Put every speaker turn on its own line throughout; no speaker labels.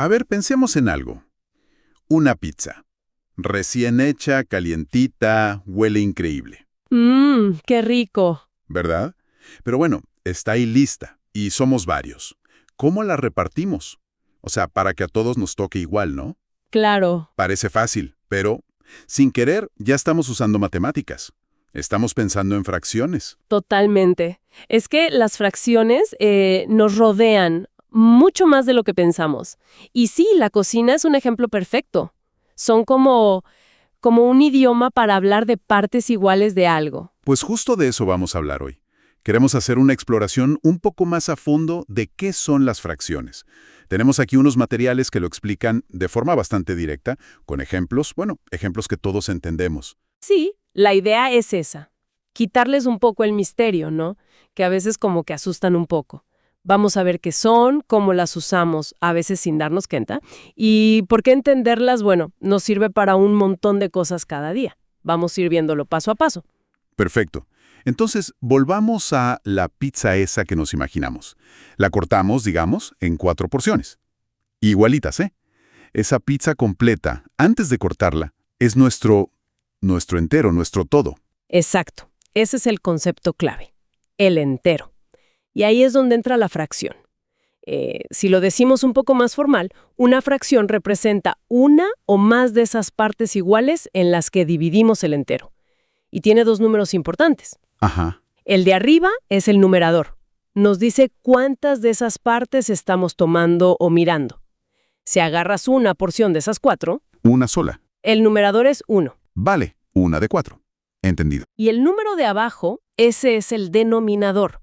A ver, pensemos en algo. Una pizza. Recién hecha, calientita, huele increíble.
Qué rico.
¿Verdad? Pero bueno, está ahí lista, y somos varios. ¿Cómo la repartimos? O sea, para que a todos nos toque igual, ¿no?
Claro,
Parece fácil, pero sin querer ya estamos usando matemáticas. Estamos pensando en fracciones.
totalmente. Es que las fracciones nos rodean mucho más de lo que pensamos. Y sí, la cocina es un ejemplo perfecto. Son como un idioma para hablar de partes iguales de algo.
Pues justo de eso vamos a hablar hoy. Queremos hacer una exploración un poco más a fondo de qué son las fracciones. Tenemos aquí unos materiales que lo explican de forma bastante directa, con ejemplos, bueno, ejemplos que todos entendemos.
Sí, la idea es esa. Quitarles un poco el misterio, ¿no? Que a veces como que asustan un poco. Vamos a ver qué son, cómo las usamos, a veces sin darnos cuenta, y por qué entenderlas, bueno, nos sirve para un montón de cosas cada día. Vamos a ir viéndolo paso a paso.
Perfecto. Entonces, volvamos a la pizza esa que nos imaginamos. La cortamos, digamos, en 4 porciones. Igualitas, ¿eh? Esa pizza completa, antes de cortarla, es nuestro entero, nuestro todo.
Exacto. Ese es el concepto clave. El entero. Y ahí es donde entra la fracción. Si lo decimos un poco más formal, una fracción representa una o más de esas partes iguales en las que dividimos el entero. Y tiene dos números importantes.
Ajá.
El de arriba es el numerador. Nos dice cuántas de esas partes estamos tomando o mirando. Si agarras una porción de esas 4,
Una sola.
el numerador es 1.
Vale, una de 4. Entendido.
Y el número de abajo, ese es el denominador.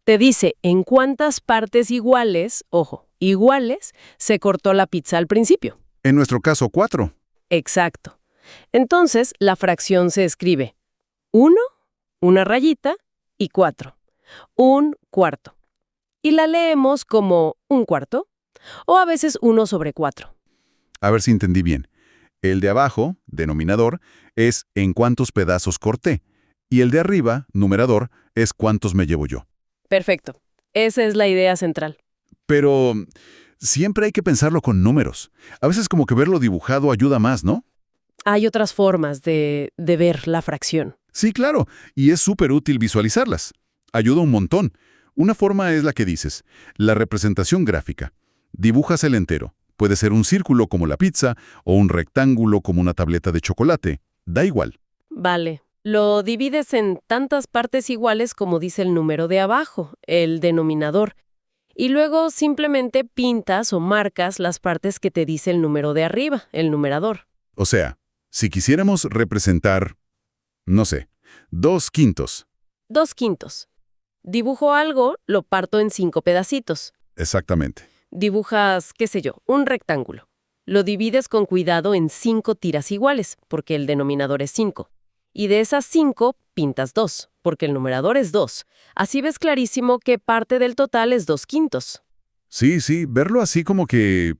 Te dice en cuántas partes iguales, ojo, iguales, se cortó la pizza al principio.
En nuestro caso, 4.
Exacto. Entonces, la fracción se escribe 1, una rayita, y 4. Un cuarto. Y la leemos como un cuarto, o a veces 1/4.
A ver si entendí bien. El de abajo, denominador, es en cuántos pedazos corté. Y el de arriba, numerador, es cuántos me llevo yo.
Perfecto. Esa es la idea central.
Pero siempre hay que pensarlo con números. A veces como que verlo dibujado ayuda más, ¿no?
Hay otras formas de ver la fracción.
Sí, claro. Y es súper útil visualizarlas. Ayuda un montón. Una forma es la que dices, la representación gráfica. Dibujas el entero. Puede ser un círculo como la pizza o un rectángulo como una tableta de chocolate. Da igual.
Vale. Lo divides en tantas partes iguales como dice el número de abajo, el denominador. Y luego simplemente pintas o marcas las partes que te dice el número de arriba, el numerador.
O sea, si quisiéramos representar, no sé, 2/5.
2/5. Dibujo algo, lo parto en 5 pedacitos.
Exactamente.
Dibujas, qué sé yo, un rectángulo. Lo divides con cuidado en 5 tiras iguales, porque el denominador es 5. Y de esas 5, pintas 2, porque el numerador es 2. Así ves clarísimo que parte del total es 2/5.
Sí, sí, verlo así como que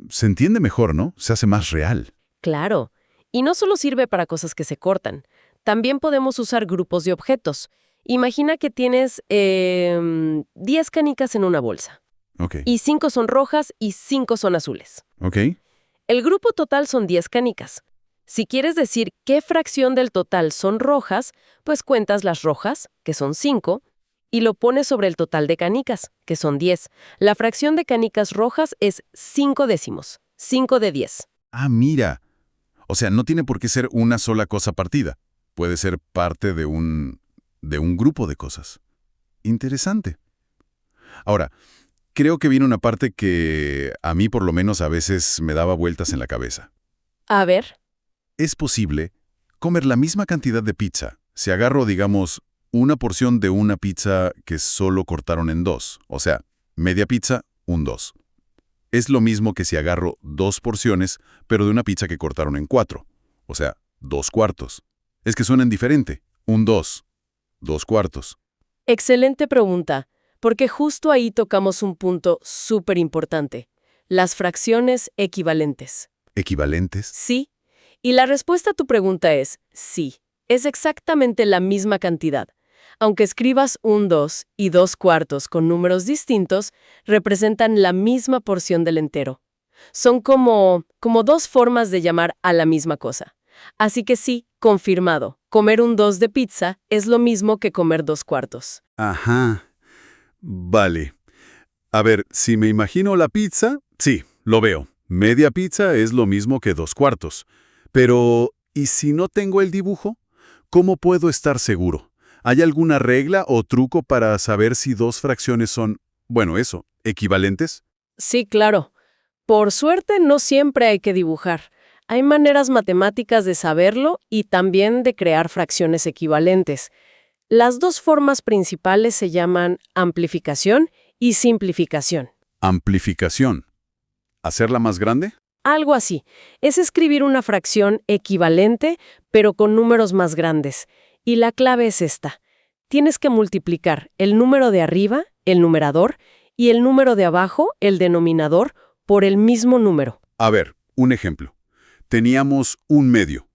se entiende mejor, ¿no? Se hace más real.
Claro. Y no solo sirve para cosas que se cortan. También podemos usar grupos de objetos. Imagina que tienes 10 canicas en una bolsa.
Ok,
Y 5 son rojas y 5 son azules.
ok.
El grupo total son 10 canicas. Si quieres decir qué fracción del total son rojas, pues cuentas las rojas, que son 5, y lo pones sobre el total de canicas, que son 10. La fracción de canicas rojas es 5 décimos, 5 de 10.
Ah, mira. O sea, no tiene por qué ser una sola cosa partida. Puede ser parte de un grupo de cosas. Interesante. Ahora, creo que viene una parte que a mí por lo menos a veces me daba vueltas en la cabeza.
A ver,
¿Es posible comer la misma cantidad de pizza si agarro, digamos, una porción de una pizza que solo cortaron en 2? O sea, media pizza, un 2. Es lo mismo que si agarro 2 porciones, pero de una pizza que cortaron en 4. O sea, 2/4. Es que suenan diferente. Un 2, 2/4.
excelente pregunta, porque justo ahí tocamos un punto súper importante, las fracciones equivalentes.
¿Equivalentes?
Sí, y la respuesta a tu pregunta es sí, es exactamente la misma cantidad. Aunque escribas un 2 y 2/4 con números distintos, representan la misma porción del entero. Son como dos formas de llamar a la misma cosa. Así que sí, confirmado. Comer un 2 de pizza es lo mismo que comer 2/4.
Ajá. Vale. A ver, si me imagino la pizza, sí, lo veo. Media pizza es lo mismo que 2/4. Pero, ¿y si no tengo el dibujo? ¿Cómo puedo estar seguro? ¿Hay alguna regla o truco para saber si dos fracciones son, bueno, eso, equivalentes?
Sí, claro. Por suerte, no siempre hay que dibujar. Hay maneras matemáticas de saberlo y también de crear fracciones equivalentes. Las dos formas principales se llaman amplificación y simplificación.
Amplificación. ¿Hacerla más grande?
Algo así. Es escribir una fracción equivalente, pero con números más grandes. Y la clave es esta. Tienes que multiplicar el número de arriba, el numerador, y el número de abajo, el denominador, por el mismo número.
A ver, un ejemplo. Teníamos un medio.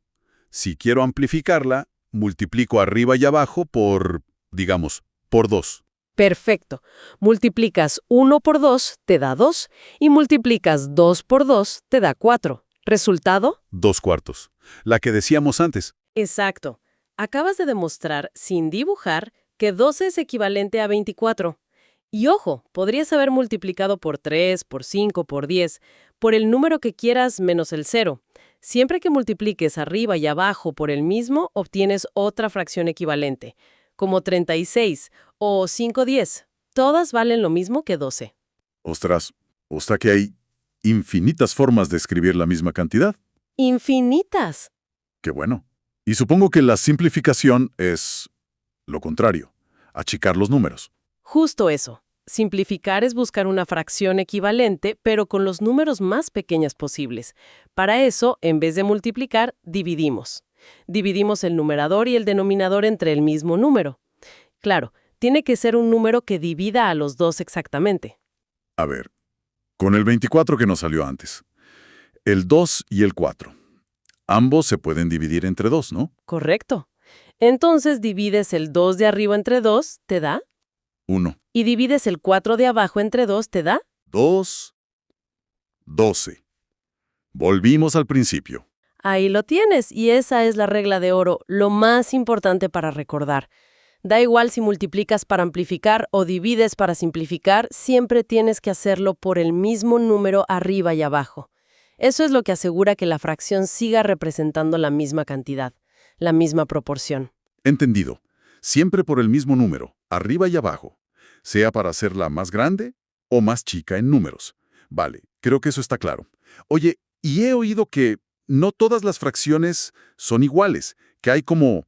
Si quiero amplificarla, multiplico arriba y abajo por, digamos, por 2.
Perfecto. Multiplicas 1 por 2, te da 2, y multiplicas 2 por 2, te da 4. ¿Resultado?
2/4. La que decíamos antes.
Exacto. Acabas de demostrar, sin dibujar, que 12 es equivalente a 24. Y ojo, podrías haber multiplicado por 3, por 5, por 10, por el número que quieras menos el 0. Siempre que multipliques arriba y abajo por el mismo, obtienes otra fracción equivalente, como 36 o 5/10. Todas valen lo mismo que 12.
Ostras, o sea que hay infinitas formas de escribir la misma cantidad.
¡Infinitas!
Qué bueno. Y supongo que la simplificación es lo contrario, achicar los números.
Justo eso. Simplificar es buscar una fracción equivalente, pero con los números más pequeños posibles. Para eso, en vez de multiplicar, dividimos. Dividimos el numerador y el denominador entre el mismo número. Claro, tiene que ser un número que divida a los dos exactamente.
A ver, con el 24 que nos salió antes, el 2 y el 4. Ambos se pueden dividir entre 2, ¿no?
Correcto. Entonces divides el 2 de arriba entre 2, ¿te da?
1,
Y divides el 4 de abajo entre 2, ¿te da?
2, 12. Volvimos al principio.
Ahí lo tienes, y esa es la regla de oro, lo más importante para recordar. Da igual si multiplicas para amplificar o divides para simplificar, siempre tienes que hacerlo por el mismo número arriba y abajo. Eso es lo que asegura que la fracción siga representando la misma cantidad, la misma proporción.
Entendido. Siempre por el mismo número, arriba y abajo, sea para hacerla más grande o más chica en números. Vale, creo que eso está claro. Oye, y he oído que no todas las fracciones son iguales, que hay como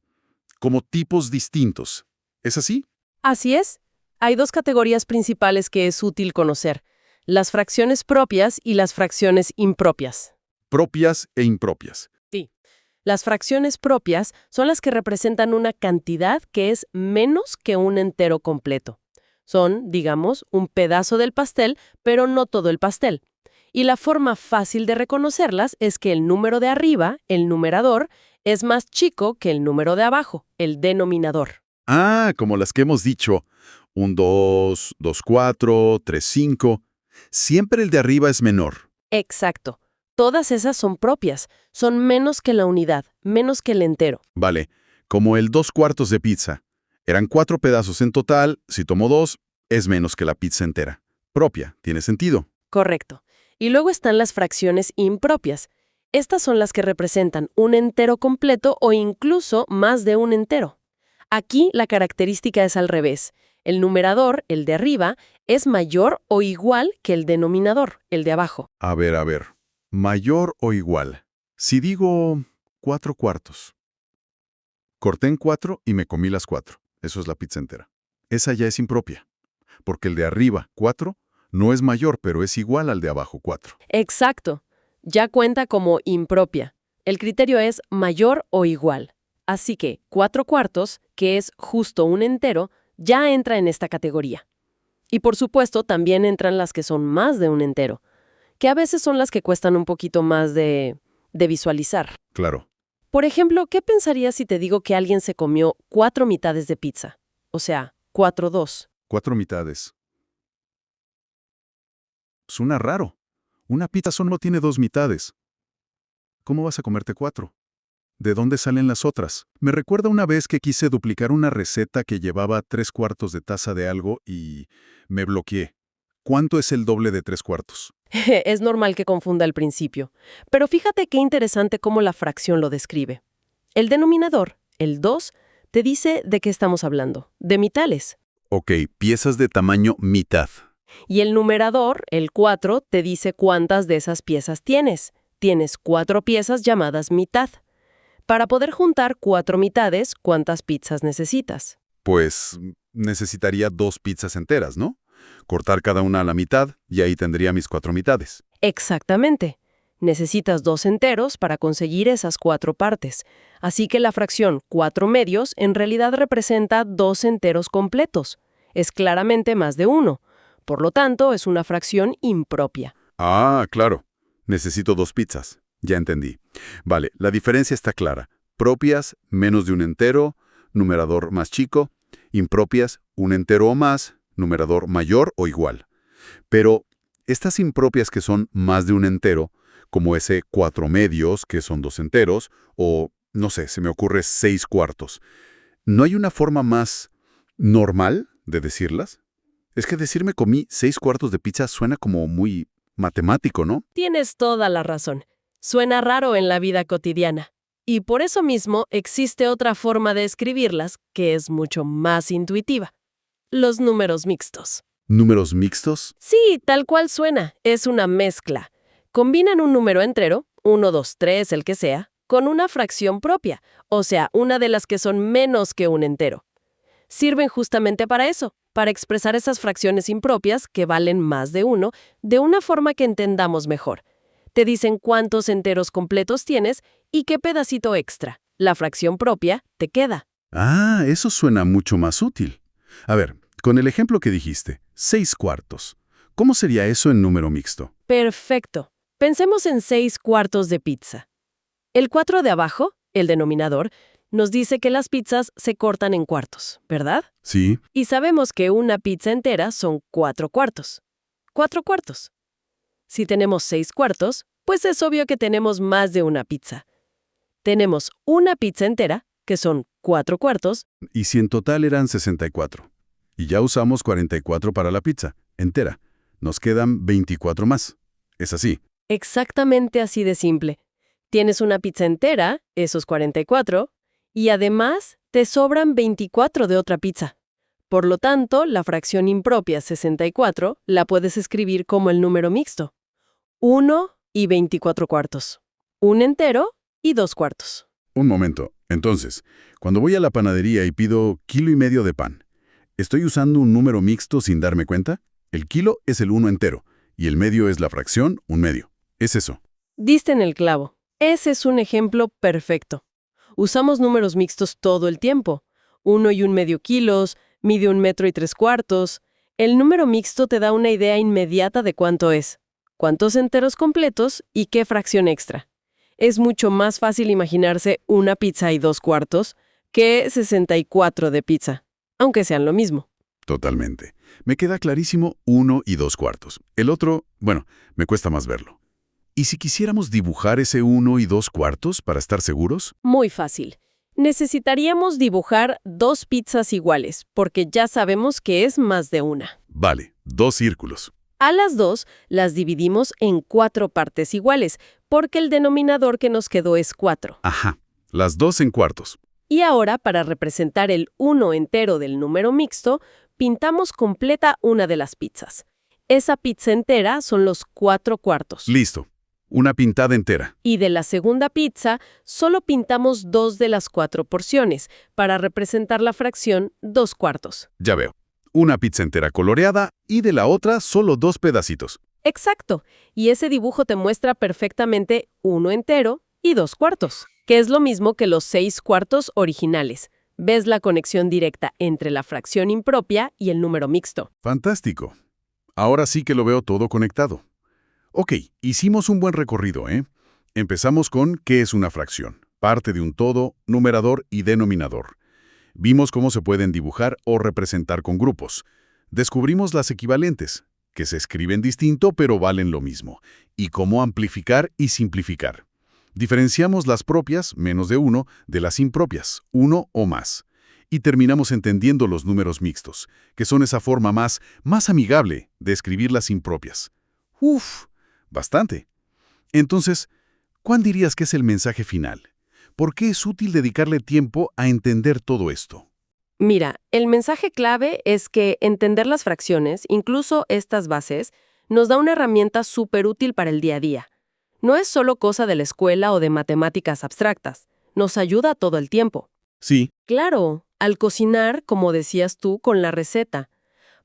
tipos distintos. ¿Es así?
Así es. Hay dos categorías principales que es útil conocer: las fracciones propias y las fracciones impropias.
Propias e impropias.
Sí. Las fracciones propias son las que representan una cantidad que es menos que un entero completo. Son, digamos, un pedazo del pastel, pero no todo el pastel. Y la forma fácil de reconocerlas es que el número de arriba, el numerador, es más chico que el número de abajo, el denominador.
Ah, como las que hemos dicho. Un 2, 2, 4, 3, 5. Siempre el de arriba es menor.
Exacto. Todas esas son propias, son menos que la unidad, menos que el entero.
Vale, como el 2/4 de pizza. Eran 4 pedazos en total, si tomo 2, es menos que la pizza entera. Propia, tiene sentido.
Correcto. Y luego están las fracciones impropias. Estas son las que representan un entero completo o incluso más de un entero. Aquí la característica es al revés. El numerador, el de arriba, es mayor o igual que el denominador, el de abajo.
A ver. Mayor o igual. Si digo 4/4. Corté en 4 y me comí las 4. Eso es la pizza entera. Esa ya es impropia, porque el de arriba, 4, no es mayor, pero es igual al de abajo, 4.
Exacto. Ya cuenta como impropia. El criterio es mayor o igual. Así que 4/4, que es justo un entero, ya entra en esta categoría. Y por supuesto también entran las que son más de un entero, que a veces son las que cuestan un poquito más de visualizar.
Claro.
Por ejemplo, ¿qué pensarías si te digo que alguien se comió 4 mitades de pizza? O sea, 4/2.
4 mitades. Suena raro. Una pizza solo tiene 2 mitades. ¿Cómo vas a comerte 4? ¿De dónde salen las otras? Me recuerda una vez que quise duplicar una receta que llevaba 3/4 de taza de algo y me bloqueé. ¿Cuánto es el doble de 3/4?
Es normal que confunda al principio, pero fíjate qué interesante cómo la fracción lo describe. El denominador, el 2, te dice de qué estamos hablando, de mitales.
Ok, piezas de tamaño mitad.
Y el numerador, el 4, te dice cuántas de esas piezas tienes. Tienes 4 piezas llamadas mitad. Para poder juntar 4 mitades, ¿cuántas pizzas necesitas?
Pues necesitaría 2 pizzas enteras, ¿no? Cortar cada una a la mitad y ahí tendría mis 4 mitades.
Exactamente. Necesitas 2 enteros para conseguir esas 4 partes. Así que la fracción 4 medios en realidad representa 2 enteros completos. Es claramente más de 1. Por lo tanto, es una fracción impropia.
Ah, claro. Necesito 2 pizzas. Ya entendí. Vale, la diferencia está clara. Propias, menos de un entero, numerador más chico. Impropias, un entero o más, numerador mayor o igual. Pero estas impropias que son más de un entero, como ese 4 medios, que son 2 enteros, o, no sé, se me ocurre 6/4. ¿No hay una forma más normal de decirlas? Es que decirme comí 6/4 de pizza suena como muy matemático, ¿no?
Tienes toda la razón. Suena raro en la vida cotidiana. Y por eso mismo existe otra forma de escribirlas que es mucho más intuitiva. Los números mixtos.
¿Números mixtos?
Sí, tal cual suena. Es una mezcla. Combinan un número entero, 1, 2, 3, el que sea, con una fracción propia, o sea, una de las que son menos que un entero. Sirven justamente para eso, para expresar esas fracciones impropias que valen más de 1, de una forma que entendamos mejor. Te dicen cuántos enteros completos tienes y qué pedacito extra, la fracción propia, te queda.
Ah, eso suena mucho más útil. A ver, con el ejemplo que dijiste, 6/4. ¿Cómo sería eso en número mixto?
Perfecto. Pensemos en 6/4 de pizza. El 4 de abajo, el denominador, nos dice que las pizzas se cortan en cuartos, ¿verdad?
Sí.
Y sabemos que una pizza entera son 4/4. 4/4. Si tenemos 6/4, pues es obvio que tenemos más de una pizza. Tenemos una pizza entera, que son 4/4.
Y si en total eran 64. Y ya usamos 44 para la pizza, entera. Nos quedan 24 más. Es así.
Exactamente así de simple. Tienes una pizza entera, esos 44, y además te sobran 24 de otra pizza. Por lo tanto, la fracción impropia 64 la puedes escribir como el número mixto. 1 y 24/4. Un entero y 2/4.
Un momento. Entonces, cuando voy a la panadería y pido 1,5 kilos de pan, ¿estoy usando un número mixto sin darme cuenta? El kilo es el 1 entero y el medio es la fracción 1/2. Es eso.
Diste en el clavo. Ese es un ejemplo perfecto. Usamos números mixtos todo el tiempo. 1 y 1/2 kilos, mide 1,3 metros. El número mixto te da una idea inmediata de cuánto es, cuántos enteros completos y qué fracción extra. Es mucho más fácil imaginarse una pizza y 2/4 que 64 de pizza, aunque sean lo mismo.
Totalmente. Me queda clarísimo 1 y 2/4. El otro, bueno, me cuesta más verlo. ¿Y si quisiéramos dibujar ese 1 y 2/4 para estar seguros?
Muy fácil. Necesitaríamos dibujar 2 pizzas iguales, porque ya sabemos que es más de una.
Vale, 2 círculos.
A las 2 las dividimos en 4 partes iguales, porque el denominador que nos quedó es 4.
Ajá, las 2 en cuartos.
Y ahora, para representar el 1 entero del número mixto, pintamos completa una de las pizzas. Esa pizza entera son los 4/4.
Listo. Una pintada entera.
Y de la segunda pizza, solo pintamos 2 de las 4 porciones, para representar la fracción 2/4.
Ya veo. Una pizza entera coloreada y de la otra solo 2 pedacitos.
Exacto. Y ese dibujo te muestra perfectamente 1 entero y 2/4, que es lo mismo que los 6/4 originales. ¿Ves la conexión directa entre la fracción impropia y el número mixto?
Fantástico. Ahora sí que lo veo todo conectado. Ok, hicimos un buen recorrido, ¿eh? Empezamos con ¿qué es una fracción? Parte de un todo, numerador y denominador. Vimos cómo se pueden dibujar o representar con grupos. Descubrimos las equivalentes, que se escriben distinto pero valen lo mismo, y cómo amplificar y simplificar. Diferenciamos las propias, menos de 1, de las impropias, 1 o más. Y terminamos entendiendo los números mixtos, que son esa forma más amigable de escribir las impropias. Uf, bastante. Entonces, ¿cuál dirías que es el mensaje final? ¿Por qué es útil dedicarle tiempo a entender todo esto?
Mira, el mensaje clave es que entender las fracciones, incluso estas bases, nos da una herramienta súper útil para el día a día. No es solo cosa de la escuela o de matemáticas abstractas, nos ayuda todo el tiempo.
Sí,
Claro, al cocinar, como decías tú, con la receta,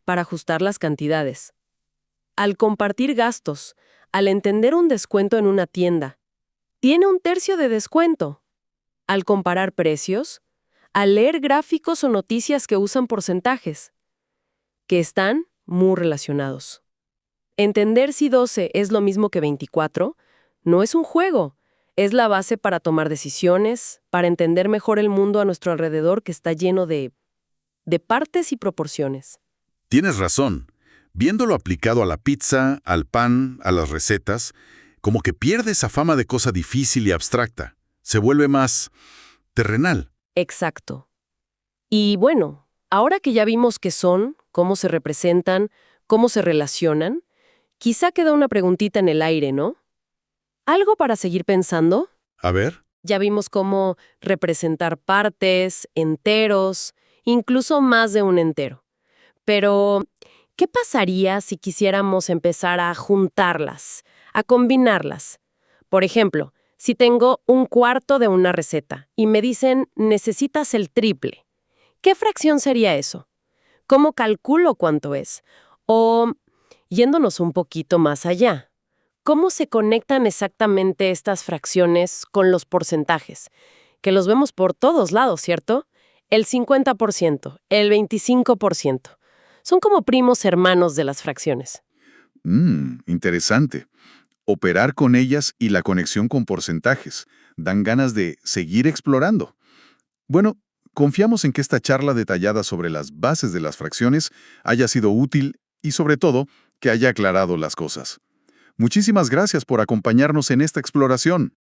para ajustar las cantidades. Al compartir gastos, al entender un descuento en una tienda. Tiene un tercio de descuento. Al comparar precios, al leer gráficos o noticias que usan porcentajes, que están muy relacionados. Entender si 12 es lo mismo que 24 no es un juego, es la base para tomar decisiones, para entender mejor el mundo a nuestro alrededor que está lleno de partes y proporciones.
tienes razón. Viéndolo aplicado a la pizza, al pan, a las recetas, como que pierde esa fama de cosa difícil y abstracta. Se vuelve más terrenal.
Exacto. Y bueno, ahora que ya vimos qué son, cómo se representan, cómo se relacionan, quizá queda una preguntita en el aire, ¿no? ¿Algo para seguir pensando?
A ver.
Ya vimos cómo representar partes, enteros, incluso más de un entero. Pero, ¿qué pasaría si quisiéramos empezar a juntarlas, a combinarlas? Por ejemplo, si tengo un cuarto de una receta y me dicen necesitas el triple, ¿qué fracción sería eso? ¿Cómo calculo cuánto es? O, yéndonos un poquito más allá, ¿cómo se conectan exactamente estas fracciones con los porcentajes? Que los vemos por todos lados, ¿cierto? El 50%, el 25%. Son como primos hermanos de las fracciones.
Interesante. Operar con ellas y la conexión con porcentajes. Dan ganas de seguir explorando. Bueno, confiamos en que esta charla detallada sobre las bases de las fracciones haya sido útil y, sobre todo, que haya aclarado las cosas. Muchísimas gracias por acompañarnos en esta exploración.